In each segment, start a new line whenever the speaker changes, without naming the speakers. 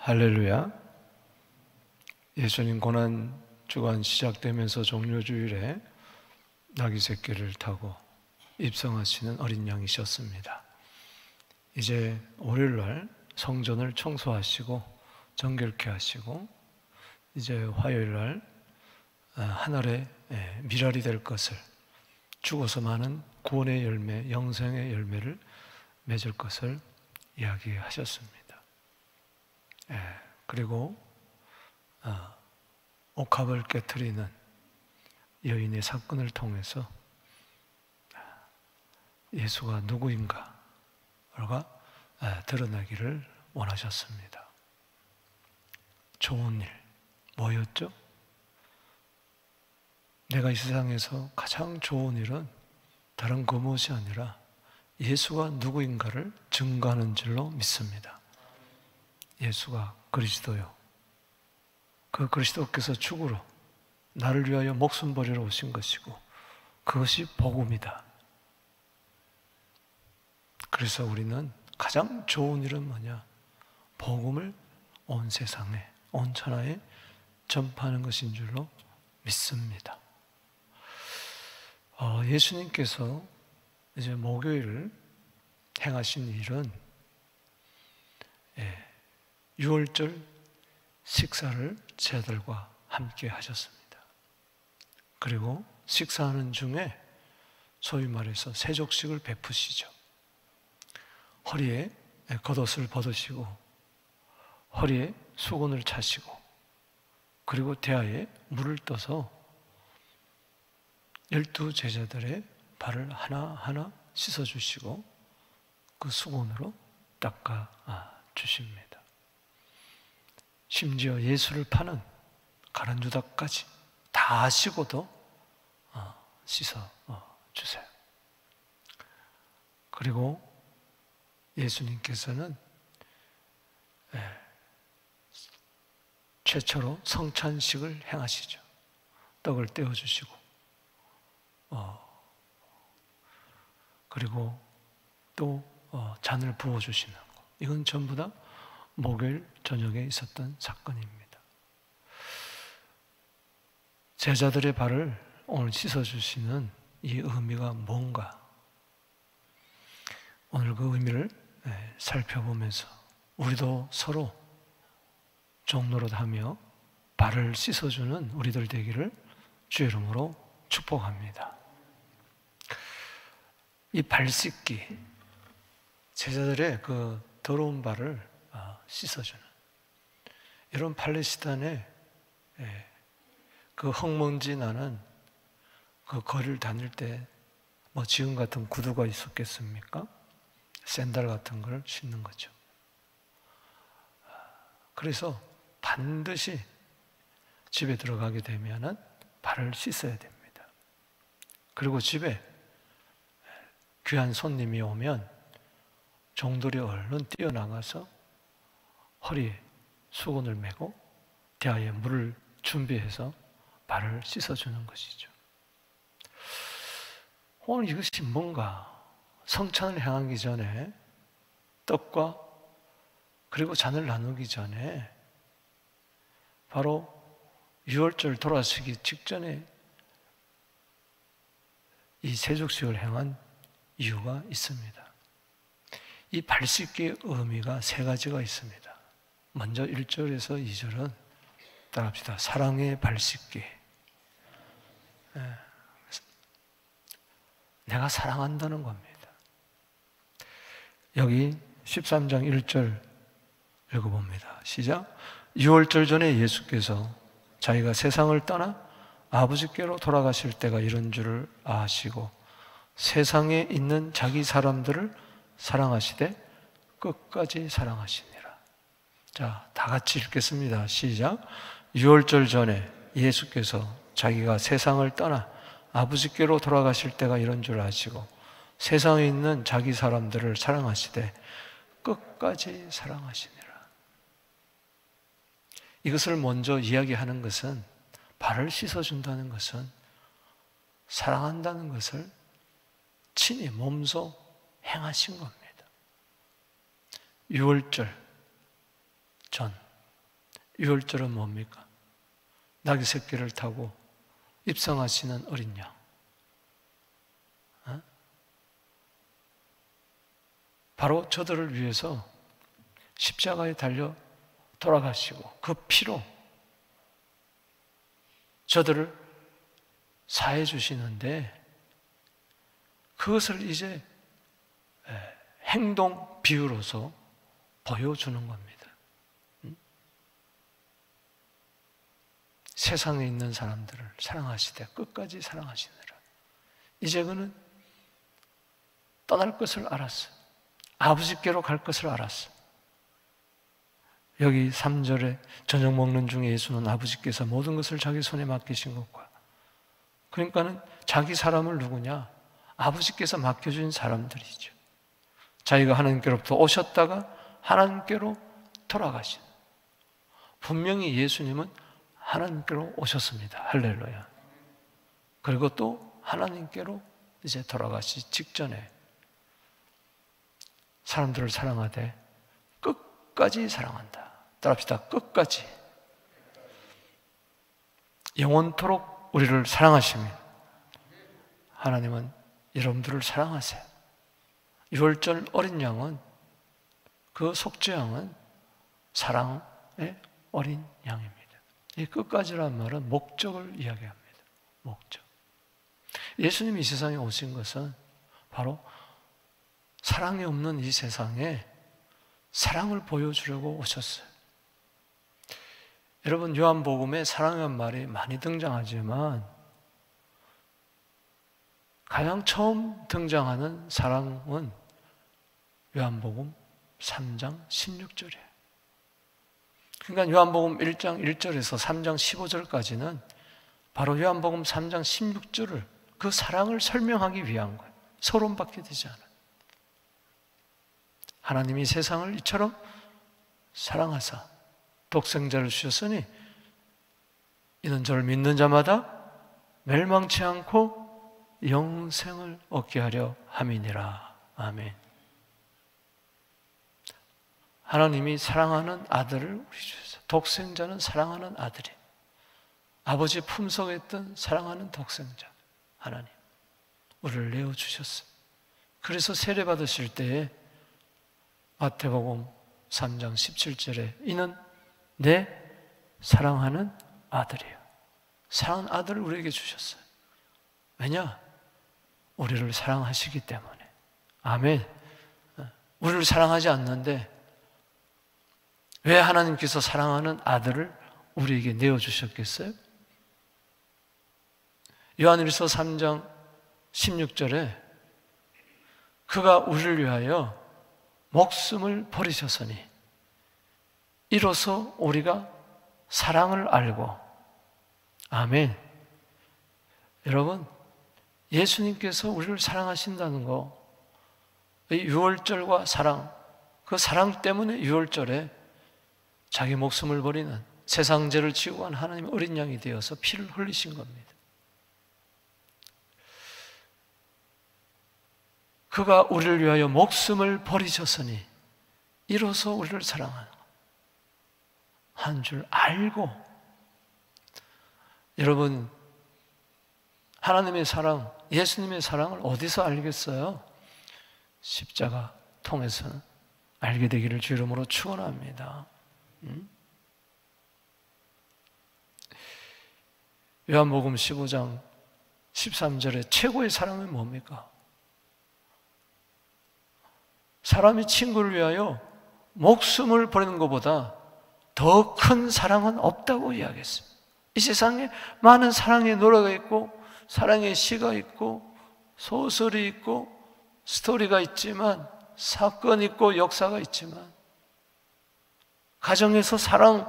할렐루야. 예수님 고난 주간 시작되면서 종료주일에 나귀 새끼를 타고 입성하시는 어린 양이셨습니다. 이제 월요일날 성전을 청소하시고 정결케 하시고 이제 화요일날 하늘의 미랄이 될 것을, 죽어서 많은 구원의 열매, 영생의 열매를 맺을 것을 이야기하셨습니다. 그리고 옥합을 깨트리는 여인의 사건을 통해서 예수가 누구인가가 드러나기를 원하셨습니다. 좋은 일 뭐였죠? 내가 이 세상에서 가장 좋은 일은 다른 그 무엇이 아니라 예수가 누구인가를 증거하는 줄로 믿습니다. 예수가 그리스도요, 그 그리스도께서 죽으러 나를 위하여 목숨 버리러 오신 것이고 그것이 복음이다. 그래서 우리는 가장 좋은 일은 뭐냐? 복음을 온 세상에, 온 천하에 전파하는 것인 줄로 믿습니다. 예수님께서 이제 목요일을 행하신 일은 유월절 식사를 제자들과 함께 하셨습니다. 그리고 식사하는 중에 소위 말해서 세족식을 베푸시죠. 허리에 겉옷을 벗으시고 허리에 수건을 차시고 그리고 대야에 물을 떠서 12 제자들의 발을 하나하나 씻어주시고 그 수건으로 닦아 주십니다. 심지어 예수를 파는 가룟유다까지 다 하시고도 씻어 주세요. 그리고 예수님께서는 최초로 성찬식을 행하시죠. 떡을 떼어주시고 그리고 또 잔을 부어주시는 거, 이건 전부 다 목요일 저녁에 있었던 사건입니다. 제자들의 발을 오늘 씻어주시는 이 의미가 뭔가, 오늘 그 의미를 살펴보면서 우리도 서로 종노릇하며 발을 씻어주는 우리들 되기를 주의 이름으로 축복합니다. 이 발 씻기, 제자들의 그 더러운 발을 씻어주는, 이런 팔레스타인의 그 흙먼지 나는 그 거리를 다닐 때 뭐 지금 같은 구두가 있었겠습니까? 샌들 같은 걸 신는 거죠. 그래서 반드시 집에 들어가게 되면은 발을 씻어야 됩니다. 그리고 집에 귀한 손님이 오면 종들이 얼른 뛰어나가서 허리에 수건을 메고 대야에 물을 준비해서 발을 씻어주는 것이죠. 오늘 이것이 뭔가, 성찬을 행하기 전에 떡과 그리고 잔을 나누기 전에 바로 유월절 돌아서기 직전에 이 세족식을 행한 이유가 있습니다. 이 발 씻기의 의미가 세 가지가 있습니다. 먼저 1절에서 2절은 따라합시다. 사랑의 발 씻기. 내가 사랑한다는 겁니다. 여기 13장 1절 읽어봅니다. 시작. 유월절 전에 예수께서 자기가 세상을 떠나 아버지께로 돌아가실 때가 이런 줄을 아시고 세상에 있는 자기 사람들을 사랑하시되 끝까지 사랑하시니라. 자, 다 같이 읽겠습니다. 시작. 유월절 전에 예수께서 자기가 세상을 떠나 아버지께로 돌아가실 때가 이런 줄 아시고 세상에 있는 자기 사람들을 사랑하시되 끝까지 사랑하시니라. 이것을 먼저 이야기하는 것은, 발을 씻어준다는 것은 사랑한다는 것을 친히 몸소 행하신 겁니다. 유월절 전 유월절은 뭡니까? 낙이 새끼를 타고 입성하시는 어린 양. 바로 저들을 위해서 십자가에 달려 돌아가시고 그 피로 저들을 사해 주시는데, 그것을 이제 행동 비유로서 보여주는 겁니다. 세상에 있는 사람들을 사랑하시되 끝까지 사랑하시느라. 이제 그는 떠날 것을 알았어. 아버지께로 갈 것을 알았어. 여기 3절에 저녁 먹는 중에 예수는 아버지께서 모든 것을 자기 손에 맡기신 것과, 그러니까는 자기 사람을 누구냐? 아버지께서 맡겨준 사람들이죠. 자기가 하나님께로부터 오셨다가 하나님께로 돌아가신, 분명히 예수님은 하나님께로 오셨습니다. 할렐루야. 그리고 또 하나님께로 이제 돌아가시 직전에 사람들을 사랑하되 끝까지 사랑한다. 따라합시다. 끝까지. 영원토록 우리를 사랑하시면 하나님은 여러분들을 사랑하세요. 유월절 어린 양은, 그 속죄양은 사랑의 어린 양입니다. 이 끝까지란 말은 목적을 이야기합니다. 목적. 예수님이 이 세상에 오신 것은 바로 사랑이 없는 이 세상에 사랑을 보여주려고 오셨어요. 여러분, 요한복음에 사랑이라는 말이 많이 등장하지만 가장 처음 등장하는 사랑은 요한복음 3장 16절이에요. 그러니까 요한복음 1장 1절에서 3장 15절까지는 바로 요한복음 3장 16절을, 그 사랑을 설명하기 위한 거예요. 서론밖에 되지 않아요. 하나님이 세상을 이처럼 사랑하사 독생자를 주셨으니 이는 저를 믿는 자마다 멸망치 않고 영생을 얻게 하려 함이니라. 아멘. 하나님이 사랑하는 아들을 우리 주셨어요. 독생자는 사랑하는 아들이, 아버지 품속에 있던 사랑하는 독생자 하나님, 우리를 내어주셨어요. 그래서 세례 받으실 때에 마태복음 3장 17절에 이는 내 사랑하는 아들이에요. 사랑하는 아들을 우리에게 주셨어요. 왜냐? 우리를 사랑하시기 때문에. 아멘. 우리를 사랑하지 않는데 왜 하나님께서 사랑하는 아들을 우리에게 내어주셨겠어요? 요한일서 3장 16절에 그가 우리를 위하여 목숨을 버리셨으니 이로써 우리가 사랑을 알고. 아멘. 여러분, 예수님께서 우리를 사랑하신다는 거, 이 유월절과 사랑, 그 사랑 때문에 유월절에 자기 목숨을 버리는, 세상 죄를 지고 간 하나님의 어린 양이 되어서 피를 흘리신 겁니다. 그가 우리를 위하여 목숨을 버리셨으니 이로써 우리를 사랑하는 한 줄 알고. 여러분, 하나님의 사랑, 예수님의 사랑을 어디서 알겠어요? 십자가 통해서 알게 되기를 주 이름으로 축원합니다. 요한복음 15장 13절에 최고의 사랑은 뭡니까? 사람이 친구를 위하여 목숨을 버리는 것보다 더 큰 사랑은 없다고 이야기했습니다. 이 세상에 많은 사랑의 노래가 있고 사랑의 시가 있고 소설이 있고 스토리가 있지만, 사건이 있고 역사가 있지만, 가정에서 사랑을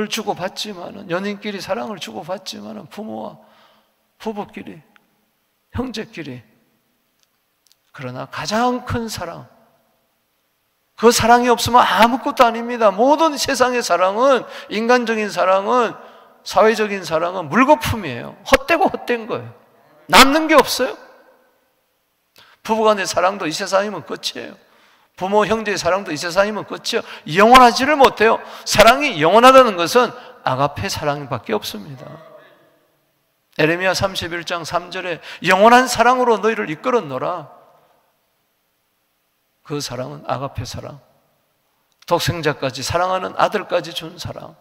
주고받지만, 연인끼리 사랑을 주고받지만, 부모와 부부끼리, 형제끼리, 그러나 가장 큰 사랑, 그 사랑이 없으면 아무것도 아닙니다. 모든 세상의 사랑은, 인간적인 사랑은, 사회적인 사랑은 물거품이에요. 헛되고 헛된 거예요. 남는 게 없어요. 부부간의 사랑도 이 세상이면 끝이에요. 부모, 형제의 사랑도 이 세상이면 끝이요. 영원하지를 못해요. 사랑이 영원하다는 것은 아가페 사랑밖에 없습니다. 에레미야 31장 3절에 영원한 사랑으로 너희를 이끌었노라. 그 사랑은 아가페 사랑. 독생자까지 사랑하는 아들까지 준 사랑.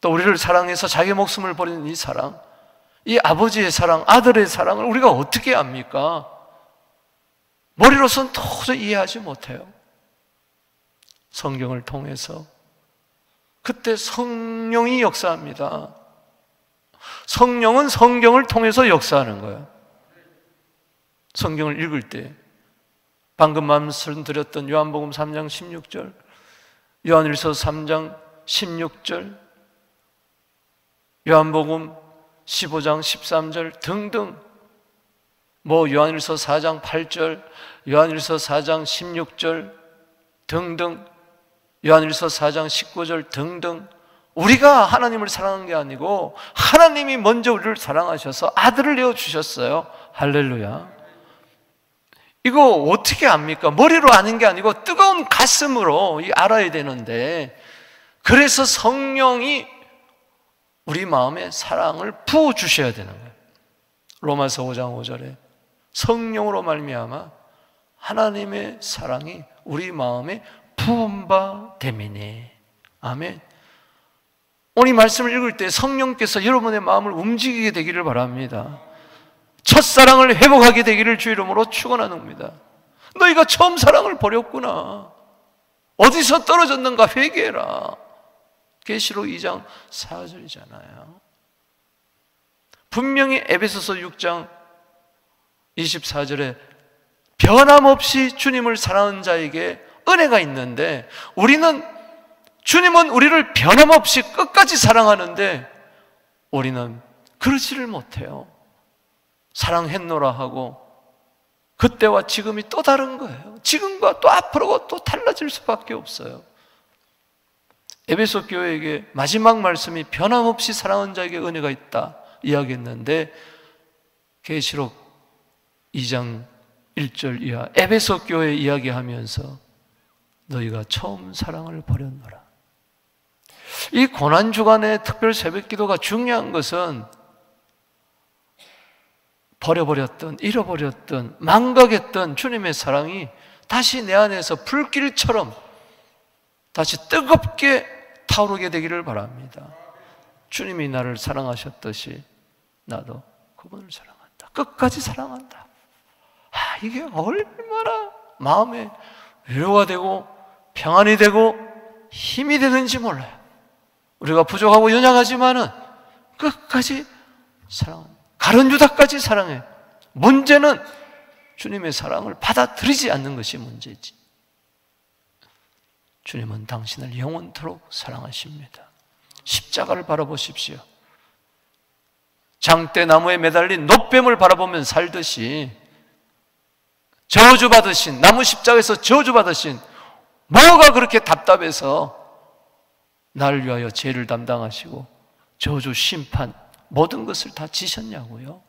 또 우리를 사랑해서 자기 목숨을 버리는 이 사랑, 이 아버지의 사랑, 아들의 사랑을 우리가 어떻게 압니까? 머리로서는 도저히 이해하지 못해요. 성경을 통해서 그때 성령이 역사합니다. 성령은 성경을 통해서 역사하는 거예요. 성경을 읽을 때 방금 말씀드렸던 요한복음 3장 16절, 요한일서 3장 16절, 요한복음 15장 13절 등등, 요한일서 4장 8절, 요한일서 4장 16절 등등, 요한일서 4장 19절 등등, 우리가 하나님을 사랑한 게 아니고 하나님이 먼저 우리를 사랑하셔서 아들을 내어주셨어요. 할렐루야. 이거 어떻게 압니까? 머리로 아는 게 아니고 뜨거운 가슴으로 알아야 되는데, 그래서 성령이 우리 마음에 사랑을 부어주셔야 되는 거예요. 로마서 5장 5절에 성령으로 말미암아 하나님의 사랑이 우리 마음에 부은 바 됨이니. 아멘. 오늘 이 말씀을 읽을 때 성령께서 여러분의 마음을 움직이게 되기를 바랍니다. 첫사랑을 회복하게 되기를 주 이름으로 축원합니다. 너희가 처음 사랑을 버렸구나. 어디서 떨어졌는가 회개해라. 계시록 2장 4절이잖아요. 분명히 에베소서 6장 24절에 변함없이 주님을 사랑하는 자에게 은혜가 있는데, 주님은 우리를 변함없이 끝까지 사랑하는데 우리는 그러지를 못해요. 사랑했노라 하고 그때와 지금이 또 다른 거예요. 지금과 또 앞으로가 또 달라질 수밖에 없어요. 에베소 교회에게 마지막 말씀이 변함없이 사랑하는 자에게 은혜가 있다 이야기했는데, 계시록 2장 1절 이하 에베소 교회 이야기하면서 너희가 처음 사랑을 버렸노라. 이 고난주간의 특별 새벽기도가 중요한 것은 버려버렸던, 잃어버렸던, 망각했던 주님의 사랑이 다시 내 안에서 불길처럼 다시 뜨겁게 타오르게 되기를 바랍니다. 주님이 나를 사랑하셨듯이 나도 그분을 사랑한다. 끝까지 사랑한다. 이게 얼마나 마음에 위로가 되고 평안이 되고 힘이 되는지 몰라요. 우리가 부족하고 연약하지만은 끝까지 사랑합니다. 가룟 유다까지 사랑해요. 문제는 주님의 사랑을 받아들이지 않는 것이 문제지. 주님은 당신을 영원토록 사랑하십니다. 십자가를 바라보십시오. 장대나무에 매달린 놋뱀을 바라보면 살듯이 저주받으신, 나무 십자가에서 저주받으신, 뭐가 그렇게 답답해서 나를 위하여 죄를 담당하시고 저주, 심판, 모든 것을 다 지셨냐고요.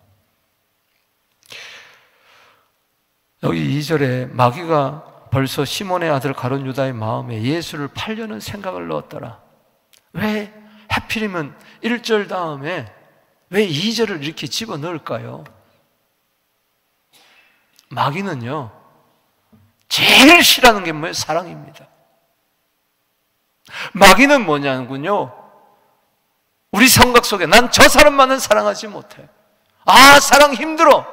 여기 2절에 마귀가 벌써 시몬의 아들 가룟 유다의 마음에 예수를 팔려는 생각을 넣었더라. 왜 하필이면 1절 다음에 왜 2절을 이렇게 집어넣을까요? 마귀는요, 제일 싫어하는 게 뭐예요? 사랑입니다. 마귀는 뭐냐군요, 우리 생각 속에 난 저 사람만은 사랑하지 못해. 사랑 힘들어.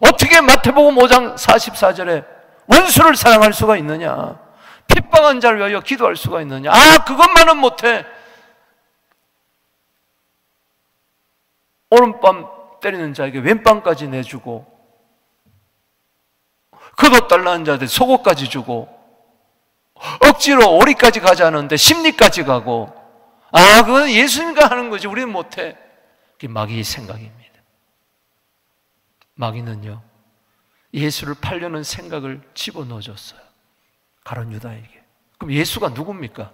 어떻게 마태복음 5장 44절에 원수를 사랑할 수가 있느냐? 핍박한 자를 위하여 기도할 수가 있느냐? 그것만은 못해. 오른밤 때리는 자에게 왼밤까지 내주고, 겉옷달라는 자한테 속옷까지 주고, 억지로 오리까지 가지 않았는데 심리까지 가고, 그건 예수님과 하는 거지 우리는 못해. 그게 마귀의 생각입니다. 마귀는요, 예수를 팔려는 생각을 집어넣어줬어요, 가룟 유다에게. 그럼 예수가 누굽니까?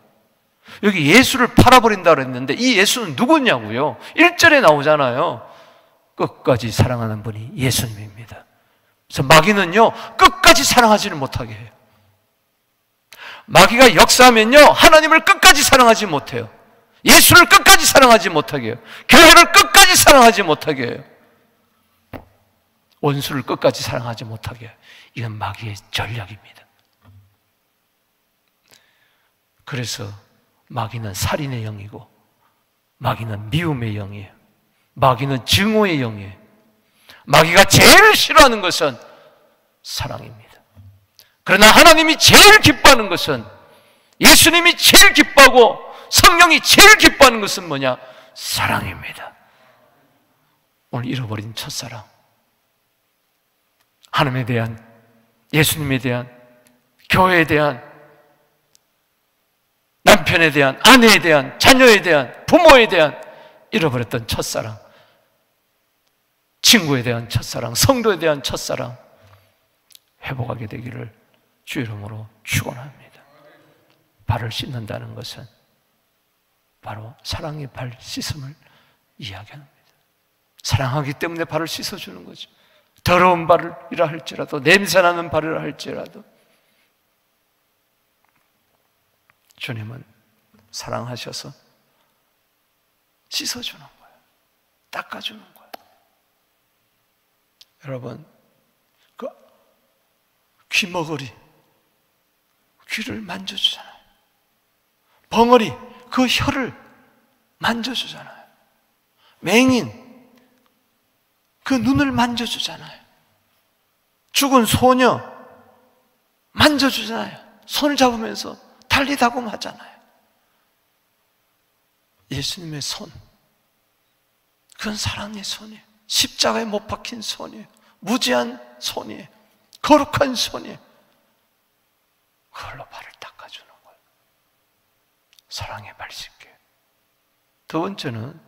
여기 예수를 팔아버린다고 했는데 이 예수는 누구냐고요? 1절에 나오잖아요. 끝까지 사랑하는 분이 예수님입니다. 그래서 마귀는요, 끝까지 사랑하지는 못하게 해요. 마귀가 역사하면요, 하나님을 끝까지 사랑하지 못해요. 예수를 끝까지 사랑하지 못하게 해요. 교회를 끝까지 사랑하지 못하게 해요. 원수를 끝까지 사랑하지 못하게 해요. 이건 마귀의 전략입니다. 그래서 마귀는 살인의 영이고, 마귀는 미움의 영이에요. 마귀는 증오의 영이에요. 마귀가 제일 싫어하는 것은 사랑입니다. 그러나 하나님이 제일 기뻐하는 것은, 예수님이 제일 기뻐하고 성령이 제일 기뻐하는 것은 뭐냐? 사랑입니다. 오늘 잃어버린 첫사랑, 하나님에 대한, 예수님에 대한, 교회에 대한, 남편에 대한, 아내에 대한, 자녀에 대한, 부모에 대한 잃어버렸던 첫사랑, 친구에 대한 첫사랑, 성도에 대한 첫사랑 회복하게 되기를 주 이름으로 축원합니다. 발을 씻는다는 것은 바로 사랑의 발 씻음을 이야기합니다. 사랑하기 때문에 발을 씻어주는 거죠. 더러운 발이라 할지라도, 냄새나는 발이라 할지라도 주님은 사랑하셔서 씻어주는 거예요. 닦아주는 거예요. 여러분, 그 귀머거리, 귀를 만져주잖아요. 벙어리, 그 혀를 만져주잖아요. 맹인, 그 눈을 만져주잖아요. 죽은 소녀 만져주잖아요. 손을 잡으면서 달리다고 하잖아요. 예수님의 손, 그건 사랑의 손이에요. 십자가에 못 박힌 손이에요. 무지한 손이에요. 거룩한 손이에요. 그걸로 발을 닦아주는 거예요. 사랑의 발 씻기. 두 번째는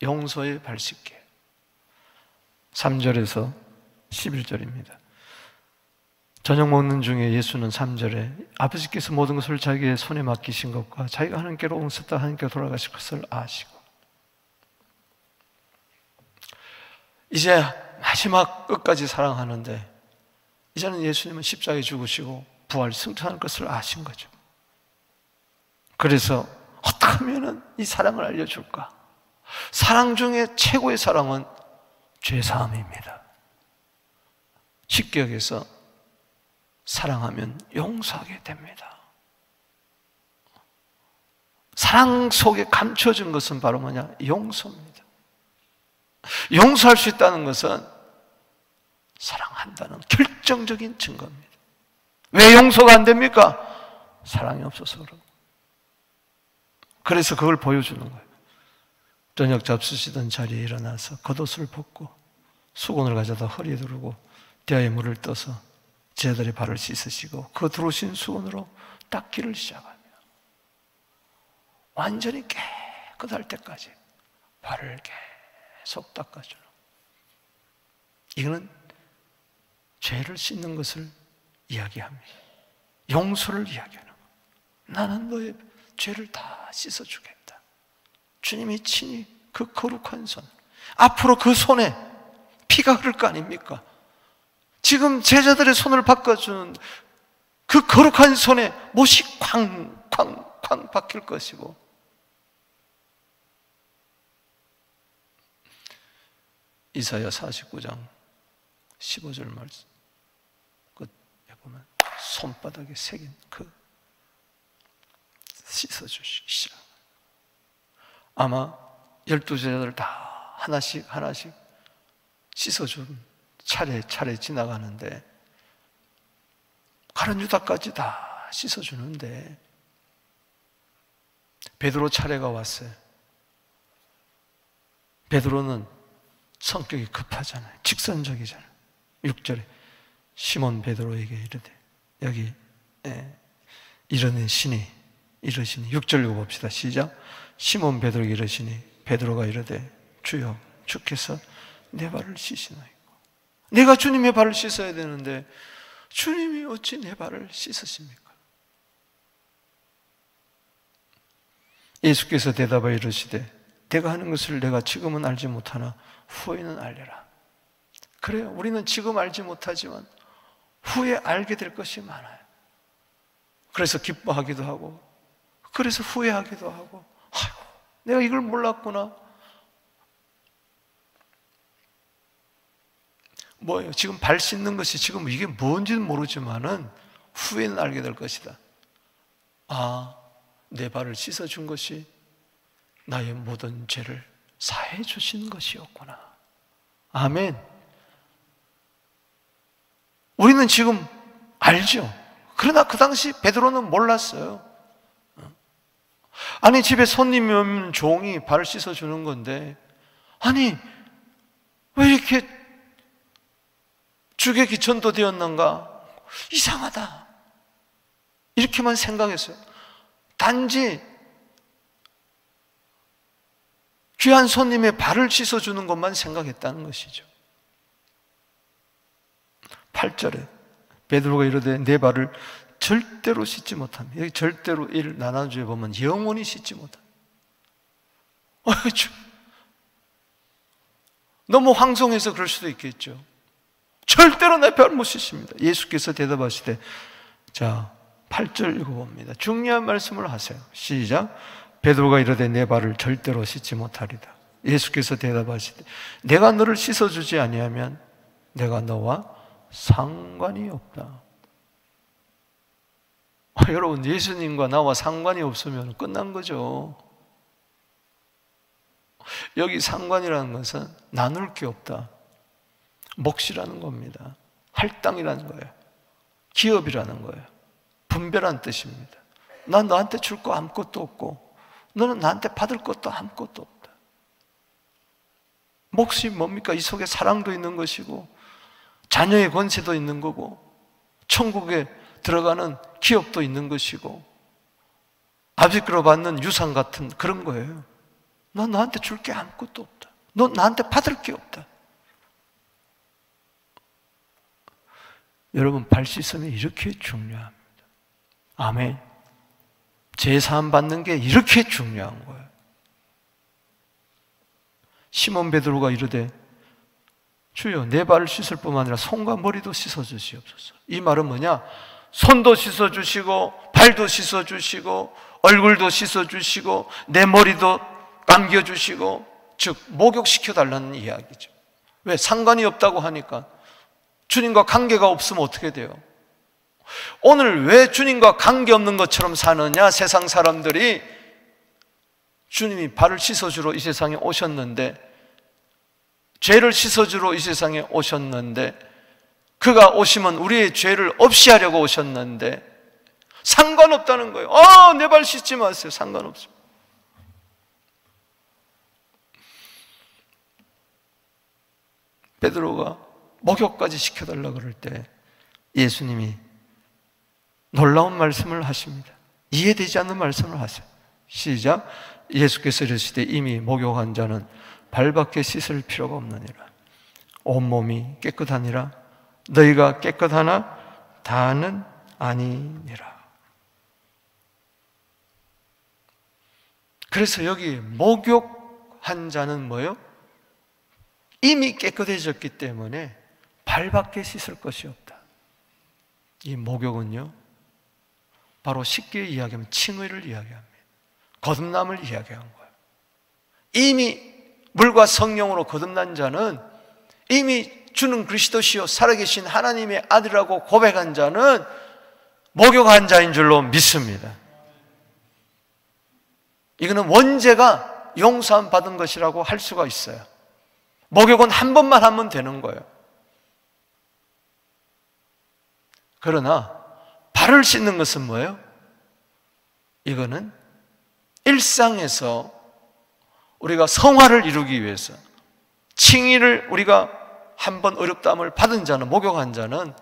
용서의 발 씻기. 3절에서 11절입니다. 저녁 먹는 중에 예수는 3절에 아버지께서 모든 것을 자기의 손에 맡기신 것과 자기가 하나님께로 옮겼다 하나님께로 돌아가실 것을 아시고, 이제 마지막 끝까지 사랑하는데, 이제는 예수님은 십자가에 죽으시고 부활 승천할 것을 아신 거죠. 그래서 어떻게 하면 이 사랑을 알려줄까? 사랑 중에 최고의 사랑은 죄사함입니다. 쉽게 여기서 사랑하면 용서하게 됩니다. 사랑 속에 감춰진 것은 바로 뭐냐? 용서입니다. 용서할 수 있다는 것은 사랑한다는 결정적인 증거입니다. 왜 용서가 안 됩니까? 사랑이 없어서 그러고. 그래서 그걸 보여주는 거예요. 저녁 잡수시던 자리에 일어나서 겉옷을 벗고 수건을 가져다 허리에 두르고 대야에 물을 떠서 제자들의 발을 씻으시고 그 들어오신 수건으로 닦기를 시작하며 완전히 깨끗할 때까지 발을 계속 닦아주는, 이거는 죄를 씻는 것을 이야기합니다. 용서를 이야기하는 거예요. 나는 너의 죄를 다 씻어주겠다. 주님이 친히 그 거룩한 손, 앞으로 그 손에 피가 흐를 거 아닙니까? 지금 제자들의 손을 바꿔주는 그 거룩한 손에 못이 쾅쾅쾅 박힐 것이고, 이사야 49장 15절 말씀 끝에 보면 손바닥에 새긴 그 씻어주시기, 아마 12제자들 다 하나씩 씻어준 차례 지나가는데 가룟 유다까지 다 씻어주는데 베드로 차례가 왔어요. 베드로는 성격이 급하잖아요. 직선적이잖아요. 6절에 시몬 베드로에게 이르되, 여기 이르시니 6절 읽어봅시다. 시작. 시몬 베드로에게 이르시니 베드로가 이르되, 주여 주께서 내 발을 씻으나이까. 내가 주님의 발을 씻어야 되는데 주님이 어찌 내 발을 씻으십니까? 예수께서 대답하여 이르시되, 내가 하는 것을 내가 지금은 알지 못하나 후에는 알리라. 그래요. 우리는 지금 알지 못하지만 후에 알게 될 것이 많아요. 그래서 기뻐하기도 하고, 그래서 후회하기도 하고, 아이고, 내가 이걸 몰랐구나. 뭐예요? 지금 발 씻는 것이 지금 이게 뭔지는 모르지만은 후에는 알게 될 것이다. 아, 내 발을 씻어준 것이 나의 모든 죄를 사해 주신 것이었구나. 아멘. 우리는 지금 알죠. 그러나 그 당시 베드로는 몰랐어요. 아니, 집에 손님이 오면 종이 발을 씻어주는 건데, 아니, 왜 이렇게 죽의 기천도 되었는가? 이상하다. 이렇게만 생각했어요. 단지 귀한 손님의 발을 씻어주는 것만 생각했다는 것이죠. 8절에 베드로가 이르되 내 발을 절대로 씻지 못합니다. 여기 절대로 1 나눠주에 보면 영원히 씻지 못합니다. 너무 황송해서 그럴 수도 있겠죠. 절대로 내 발을 못 씻습니다. 예수께서 대답하시되, 자 8절 읽어봅니다. 중요한 말씀을 하세요. 시작. 베드로가 이르되 내 발을 절대로 씻지 못하리다. 예수께서 대답하시되 내가 너를 씻어주지 아니하면 내가 너와 상관이 없다. 여러분, 예수님과 나와 상관이 없으면 끝난 거죠. 여기 상관이라는 것은 나눌 게 없다, 몫이라는 겁니다. 할당이라는 거예요. 기업이라는 거예요. 분별한 뜻입니다. 난 너한테 줄 거 아무것도 없고 너는 나한테 받을 것도 아무것도 없다. 몫이 뭡니까? 이 속에 사랑도 있는 것이고 자녀의 권세도 있는 거고 천국에 들어가는 기업도 있는 것이고 아버지께로 받는 유산 같은 그런 거예요. 넌 나한테 줄 게 아무것도 없다. 넌 나한테 받을 게 없다. 여러분, 발 씻음이 이렇게 중요합니다. 아멘. 제사함 받는 게 이렇게 중요한 거예요. 시몬 베드로가 이르되 주여 내 발을 씻을 뿐만 아니라 손과 머리도 씻어주시옵소서. 이 말은 뭐냐? 손도 씻어주시고 발도 씻어주시고 얼굴도 씻어주시고 내 머리도 감겨주시고, 즉 목욕시켜달라는 이야기죠. 왜? 상관이 없다고 하니까. 주님과 관계가 없으면 어떻게 돼요? 오늘 왜 주님과 관계없는 것처럼 사느냐? 세상 사람들이 주님이 발을 씻어주러 이 세상에 오셨는데, 죄를 씻어주러 이 세상에 오셨는데, 그가 오시면 우리의 죄를 없이 하려고 오셨는데 상관없다는 거예요. 내 발 씻지 마세요. 상관없습니다. 베드로가 목욕까지 시켜달라 그럴 때 예수님이 놀라운 말씀을 하십니다. 이해되지 않는 말씀을 하세요. 시작. 예수께서 이르시되 이미 목욕한 자는 발밖에 씻을 필요가 없느니라. 온몸이 깨끗하니라. 너희가 깨끗하나 다는 아니니라. 그래서 여기 목욕한 자는 뭐예요? 이미 깨끗해졌기 때문에 발밖에 씻을 것이 없다. 이 목욕은요, 바로 쉽게 이야기하면 칭의를 이야기합니다. 거듭남을 이야기한 거예요. 이미 물과 성령으로 거듭난 자는, 이미 주는 그리스도시요 살아계신 하나님의 아들이라고 고백한 자는 목욕한 자인 줄로 믿습니다. 이거는 원죄가 용서함 받은 것이라고 할 수가 있어요. 목욕은 한 번만 하면 되는 거예요. 그러나 발을 씻는 것은 뭐예요? 이거는 일상에서 우리가 성화를 이루기 위해서, 칭의를 우리가 한번 어렵다함을 받은 자는, 목욕한 자는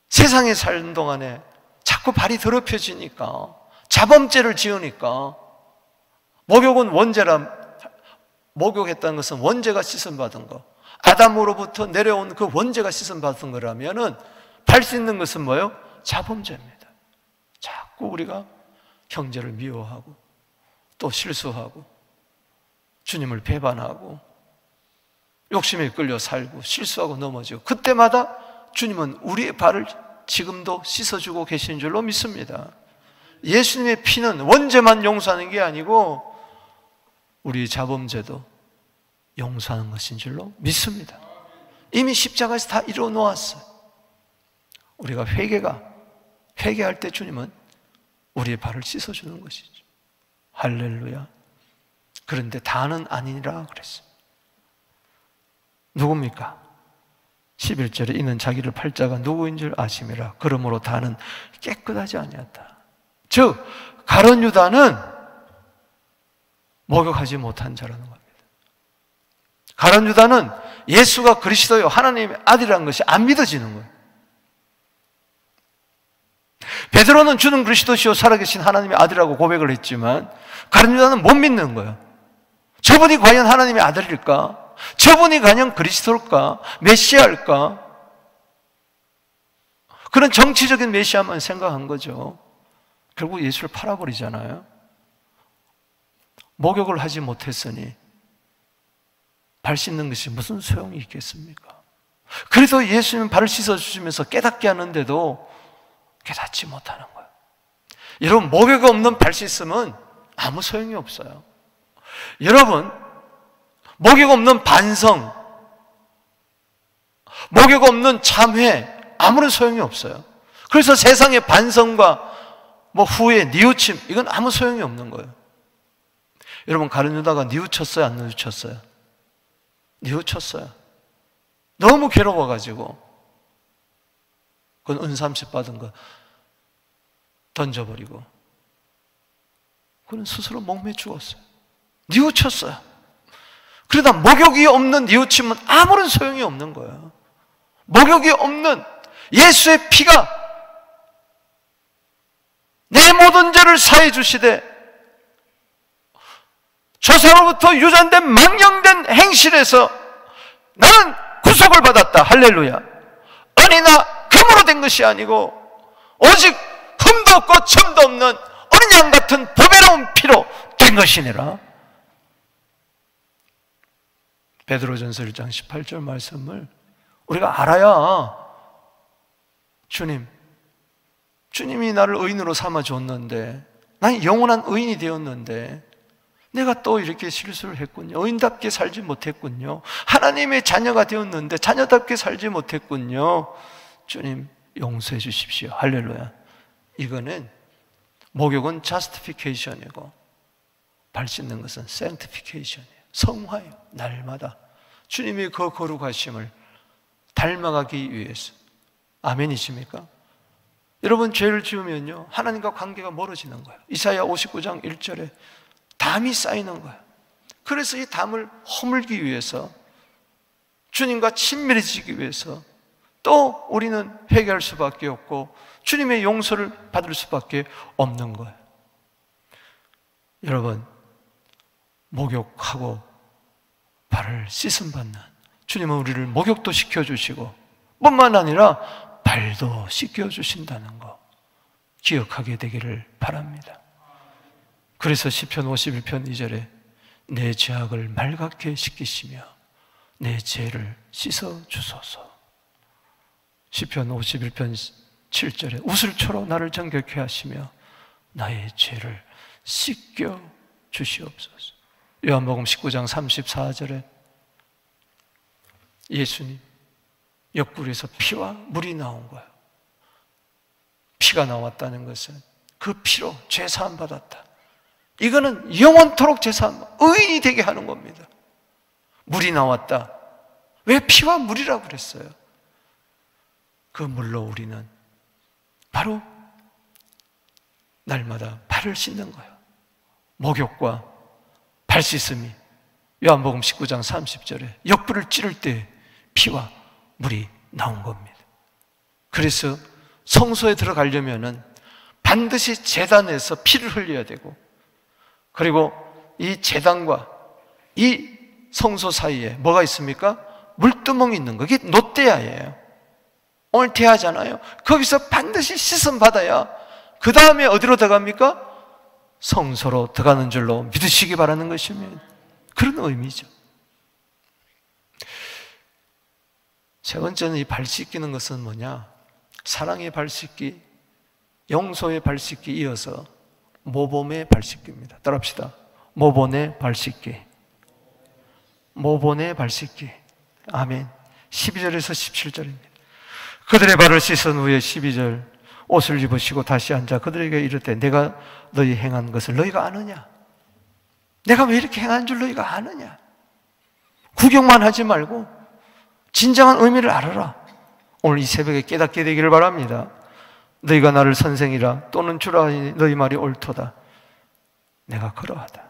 세상에 사는 동안에 자꾸 발이 더럽혀지니까, 자범죄를 지으니까, 목욕은 원죄라, 목욕했다는 것은 원죄가 씻음받은 거, 아담으로부터 내려온 그 원죄가 씻음받은 거라면은 발 씻는 것은 뭐예요? 자범죄입니다. 자꾸 우리가 형제를 미워하고 또 실수하고 주님을 배반하고 욕심에 끌려 살고 실수하고 넘어지고, 그때마다 주님은 우리의 발을 지금도 씻어주고 계신 줄로 믿습니다. 예수님의 피는 원죄만 용서하는 게 아니고 우리 자범죄도 용서하는 것인 줄로 믿습니다. 이미 십자가에서 다 이루어 놓았어요. 우리가 회개할 때 주님은 우리의 발을 씻어주는 것이죠. 할렐루야. 그런데 다는 아니라 그랬어요. 누굽니까? 11절에 이는 자기를 팔자가 누구인 줄 아심이라. 그러므로 다는 깨끗하지 아니었다. 즉 가룟 유다는 목욕하지 못한 자라는 겁니다. 가룟 유다는 예수가 그리스도요 하나님의 아들이라는 것이 안 믿어지는 거예요. 베드로는 주는 그리스도시요 살아계신 하나님의 아들이라고 고백을 했지만 가룟 유다는 못 믿는 거예요. 저분이 과연 하나님의 아들일까? 저분이 과연 그리스도일까? 메시아일까? 그런 정치적인 메시아만 생각한 거죠. 결국 예수를 팔아버리잖아요. 목욕을 하지 못했으니 발 씻는 것이 무슨 소용이 있겠습니까? 그래도 예수님은 발을 씻어주시면서 깨닫게 하는데도 깨닫지 못하는 거예요. 여러분, 목욕이 없는 발 씻음은 아무 소용이 없어요. 여러분, 목욕 없는 반성, 목욕 없는 참회, 아무런 소용이 없어요. 그래서 세상의 반성과 후회, 뉘우침, 이건 아무 소용이 없는 거예요. 여러분, 가룟 유다가 뉘우쳤어요, 안 뉘우쳤어요? 뉘우쳤어요. 너무 괴로워가지고 그건 은30 받은 거 던져버리고 그는 스스로 목매 죽었어요. 뉘우쳤어요. 그러다 목욕이 없는 뉘우침은 아무런 소용이 없는 거예요. 목욕이 없는 예수의 피가 내 모든 죄를 사해 주시되 조사로부터 유전된 망령된 행실에서 나는 구속을 받았다. 할렐루야. 은이나 금으로 된 것이 아니고 오직 흠도 없고 점도 없는 어린 양 같은 보배로운 피로 된 것이니라. 베드로전서 1장 18절 말씀을 우리가 알아야 주님이 나를 의인으로 삼아줬는데, 난 영원한 의인이 되었는데 내가 또 이렇게 실수를 했군요. 의인답게 살지 못했군요. 하나님의 자녀가 되었는데 자녀답게 살지 못했군요. 주님 용서해 주십시오. 할렐루야. 이거는 목욕은 justification이고 발 씻는 것은 sanctification이에요. 성화예요. 날마다 주님의 그 거룩하심을 닮아가기 위해서. 아멘이십니까? 여러분, 죄를 지으면요 하나님과 관계가 멀어지는 거예요. 이사야 59장 1절에 담이 쌓이는 거예요. 그래서 이 담을 허물기 위해서, 주님과 친밀해지기 위해서 또 우리는 회개할 수밖에 없고 주님의 용서를 받을 수밖에 없는 거예요. 여러분, 목욕하고 발을 씻음 받는 주님은 우리를 목욕도 시켜주시고 뿐만 아니라 발도 씻겨주신다는 거 기억하게 되기를 바랍니다. 그래서 시편 51편 2절에 내 죄악을 말갛게 씻기시며 내 죄를 씻어주소서. 시편 51편 7절에 우슬초로 나를 정결케 하시며 나의 죄를 씻겨주시옵소서. 요한복음 19장 34절에 예수님 옆구리에서 피와 물이 나온 거예요. 피가 나왔다는 것은 그 피로 죄 사함 받았다. 이거는 영원토록 죄 사함, 의인이 되게 하는 겁니다. 물이 나왔다. 왜 피와 물이라고 그랬어요? 그 물로 우리는 바로 날마다 발을 씻는 거예요. 목욕과 발 씻음이 요한복음 19장 30절에 옆구리를 찌를 때 피와 물이 나온 겁니다. 그래서 성소에 들어가려면은 반드시 제단에서 피를 흘려야 되고, 그리고 이 제단과 이 성소 사이에 뭐가 있습니까? 물두멍이 있는 거. 그게 노대야예요. 오늘 대야잖아요. 거기서 반드시 씻음 받아야 그 다음에 어디로 들어갑니까? 성소로 들어가는 줄로 믿으시기 바라는 것이면 그런 의미죠. 세 번째는 이 발 씻기는 것은 뭐냐? 사랑의 발 씻기, 용서의 발 씻기 이어서 모범의 발 씻기입니다. 따라합시다. 모범의 발 씻기. 모범의 발 씻기. 아멘. 12절에서 17절입니다. 그들의 발을 씻은 후에 12절, 옷을 입으시고 다시 앉아 그들에게 이르되 내가 너희 행한 것을 너희가 아느냐? 내가 왜 이렇게 행한 줄 너희가 아느냐? 구경만 하지 말고 진정한 의미를 알아라. 오늘 이 새벽에 깨닫게 되기를 바랍니다. 너희가 나를 선생이라 또는 주라 하니 너희 말이 옳도다. 내가 그러하다.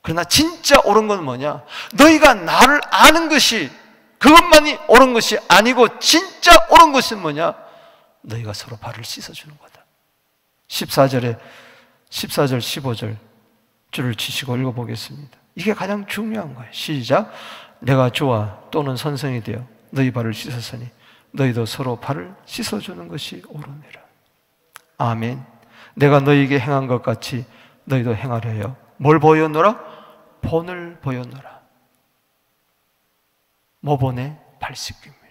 그러나 진짜 옳은 건 뭐냐? 너희가 나를 아는 것이, 그것만이 옳은 것이 아니고 진짜 옳은 것은 뭐냐? 너희가 서로 발을 씻어주는 거다. 14절, 15절 줄을 치시고 읽어보겠습니다. 이게 가장 중요한 거예요. 시작. 내가 주와 또는 선생이 되어 너희 발을 씻었으니 너희도 서로 발을 씻어주는 것이 옳으니라. 아멘. 내가 너희에게 행한 것 같이 너희도 행하려 해요. 뭘 보였노라? 본을 보였노라. 모본의 발 씻기입니다.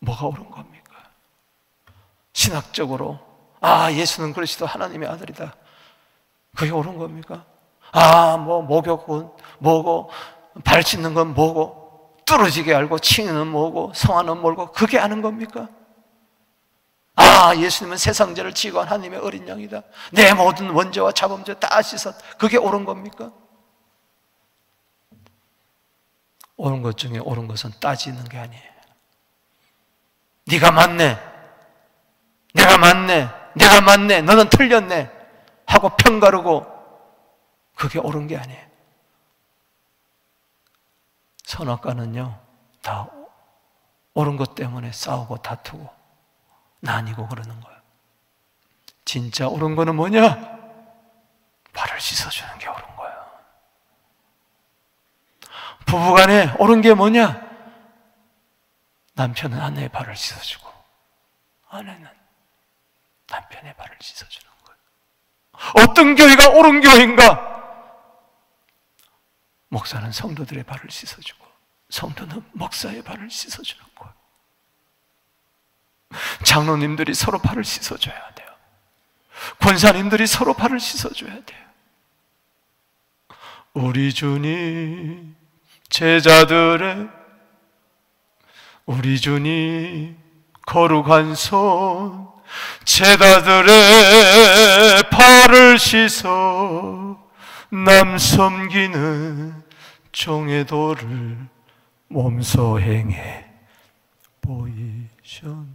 뭐가 옳은 겁니까? 신학적으로 예수는 그리스도 하나님의 아들이다. 그게 옳은 겁니까? 목욕은 뭐고, 발 씻는 건 뭐고, 뚫어지게 알고 칭의는 뭐고, 성화는 뭐고, 그게 아는 겁니까? 예수님은 세상죄를 지고 하나님의 어린 양이다. 내 모든 원죄와 자범죄 다 씻었. 그게 옳은 겁니까? 옳은 것 중에 옳은 것은 따지는 게 아니에요. 네가 맞네, 내가 맞네, 내가 맞네, 너는 틀렸네 하고 편가르고, 그게 옳은 게 아니에요. 선악과는요, 다 옳은 것 때문에 싸우고 다투고 나뉘고 그러는 거예요. 진짜 옳은 거는 뭐냐? 발을 씻어주는 게 옳은 거예요. 부부간에 옳은 게 뭐냐? 남편은 아내의 발을 씻어주고 아내는 남편의 발을 씻어주는 거예요. 어떤 교회가 옳은 교회인가? 목사는 성도들의 발을 씻어주고 성도는 목사의 발을 씻어주는 거예요. 장로님들이 서로 발을 씻어줘야 돼요. 권사님들이 서로 발을 씻어줘야 돼요. 우리 주님 제자들의, 우리 주님 거룩한 손 제자들의 발을 씻어 남 섬기는 종의 도를 몸소 행해 보이셨네.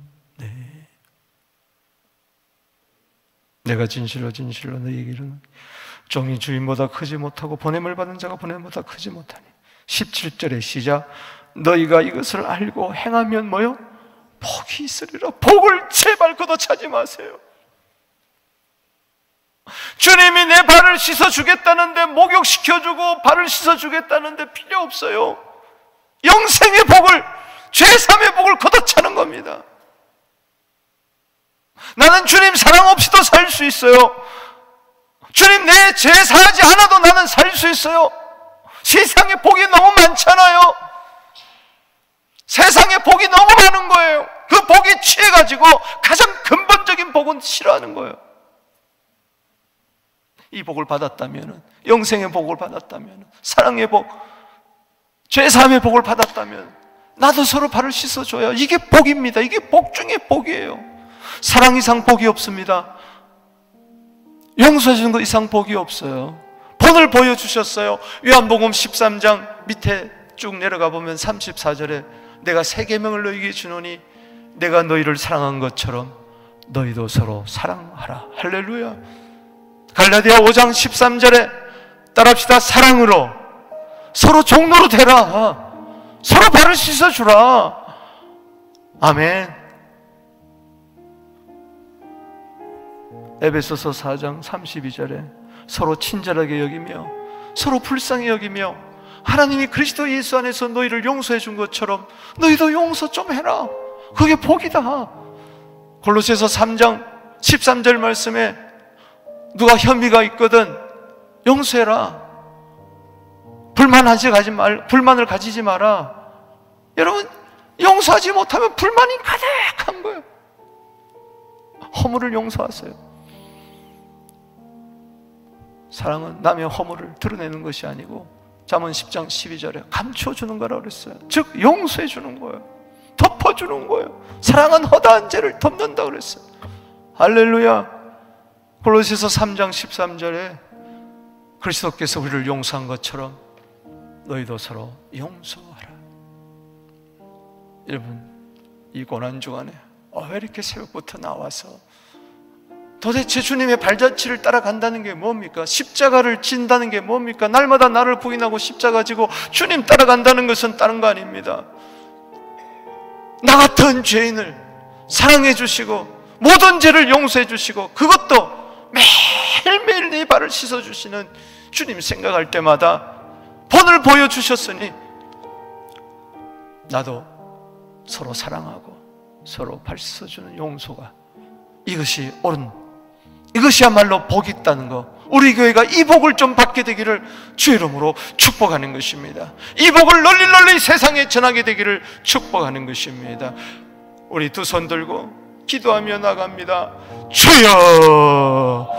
내가 진실로 진실로 너희에게 이르노니 종이 주인보다 크지 못하고 보냄을 받은 자가 보냄보다 크지 못하니. 17절의 시작. 너희가 이것을 알고 행하면 뭐요? 복이 있으리라. 복을 제발 걷어차지 마세요. 주님이 내 발을 씻어주겠다는데, 목욕시켜주고 발을 씻어주겠다는데 필요 없어요. 영생의 복을, 죄삼의 복을 걷어차는 겁니다. 나는 주님 사랑 없이도 살 수 있어요. 주님 내 죄 사하지 않아도 나는 살 수 있어요. 세상에 복이 너무 많잖아요. 세상에 복이 너무 많은 거예요. 그 복에 취해가지고 가장 근본적인 복은 싫어하는 거예요. 이 복을 받았다면, 영생의 복을 받았다면, 사랑의 복, 죄사함의 복을 받았다면 나도 서로 발을 씻어줘야, 이게 복입니다. 이게 복 중에 복이에요. 사랑 이상 복이 없습니다. 용서해 주는 것 이상 복이 없어요. 본을 보여주셨어요. 요한복음 13장 밑에 쭉 내려가 보면 34절에 내가 새 계명을 너희에게 주노니 내가 너희를 사랑한 것처럼 너희도 서로 사랑하라. 할렐루야. 갈라디아 5장 13절에 따라합시다. 사랑으로 서로 종로로 되라. 서로 발을 씻어주라. 아멘. 에베소서 4장 32절에 서로 친절하게 여기며 서로 불쌍히 여기며 하나님이 그리스도 예수 안에서 너희를 용서해 준 것처럼 너희도 용서 좀 해라. 그게 복이다. 골로새서 3장 13절 말씀에 누가 혐의가 있거든 용서해라. 불만을 가지지 마라. 여러분, 용서하지 못하면 불만이 가득한 거예요. 허물을 용서하세요. 사랑은 남의 허물을 드러내는 것이 아니고 잠언 10장 12절에 감춰주는 거라고 그랬어요. 즉 용서해 주는 거예요. 덮어주는 거예요. 사랑은 허다한 죄를 덮는다고 그랬어요. 할렐루야. 골로새서 3장 13절에 그리스도께서 우리를 용서한 것처럼 너희도 서로 용서하라. 여러분, 이 고난주간에 왜 이렇게 새벽부터 나와서 도대체 주님의 발자취를 따라간다는 게 뭡니까? 십자가를 진다는 게 뭡니까? 날마다 나를 부인하고 십자가 지고 주님 따라간다는 것은 다른 거 아닙니다. 나 같은 죄인을 사랑해 주시고 모든 죄를 용서해 주시고 그것도 매일매일 네 발을 씻어주시는 주님 생각할 때마다 본을 보여주셨으니 나도 서로 사랑하고 서로 발 씻어주는 용서가 이것이 옳은, 이것이야말로 복이 있다는 거, 우리 교회가 이 복을 좀 받게 되기를 주의 이름으로 축복하는 것입니다. 이 복을 널리 세상에 전하게 되기를 축복하는 것입니다. 우리 두 손 들고 기도하며 나갑니다. 주여